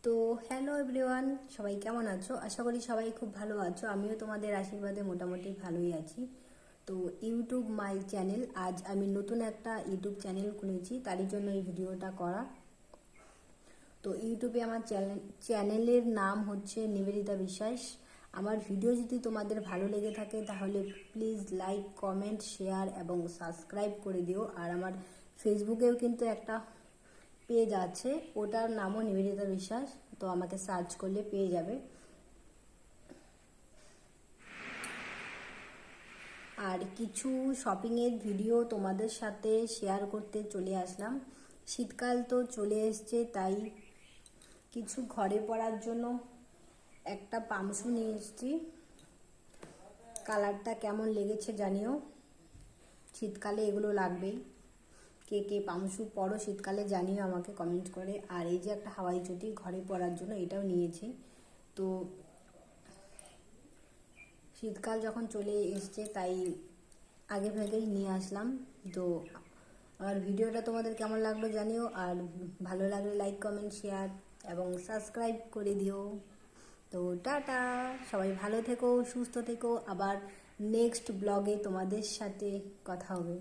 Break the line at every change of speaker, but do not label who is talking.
তো hello everyone, সবাই কেমন আছো? আশা করি সবাই খুব ভালো আছো। আমিও তোমাদের আশীর্বাদে মোটামুটি ভালোই আছি। তো ইউটিউব মাই চ্যানেল, আজ আমি নতুন একটা ইউটিউব চ্যানেল খুলেছি, তারই জন্য এই ভিডিওটা করা। তো ইউটিউবে আমার চ্যানেলের নাম হচ্ছে নিবেদিতা বিশ্বাস। আমার ভিডিও যদি তোমাদের ভালো লেগে থাকে তাহলে প্লিজ লাইক, কমেন্ট, শেয়ার এবং সাবস্ক্রাইব করে দিও। আর আমার ফেসবুকেও কিন্তু একটা পেজ আছে, ওটার নামও নিবেদিতা বিশ্বাস। তো আমাকে সার্চ করলে পেয়ে যাবে। আর কিছু শপিংয়ের ভিডিও তোমাদের সাথে শেয়ার করতে চলে আসলাম। শীতকাল তো চলে এসছে, তাই কিছু ঘরে পরার জন্য একটা পামসু নিয়ে এসেছি। কালারটা কেমন লেগেছে জানিও, শীতকালে এগুলো লাগবেই। কে কে পামসু পরো শীতকালে জানিও আমাকে কমেন্ট করে। আর এই যে একটা হাওয়াই চটি ঘরে পরার জন্য, এটাও নিয়েছি। তো শীতকাল যখন চলে এসছে তাই আগে ভাগেই নিয়ে আসলাম। তো আমার ভিডিওটা তোমাদের কেমন লাগলো জানিও। আর ভালো লাগলে লাইক, কমেন্ট, শেয়ার এবং সাবস্ক্রাইব করে দিও। তো টাটা, সবাই ভালো থেকো, সুস্থ থেকো। আবার নেক্সট ব্লগে তোমাদের সাথে কথা হবে।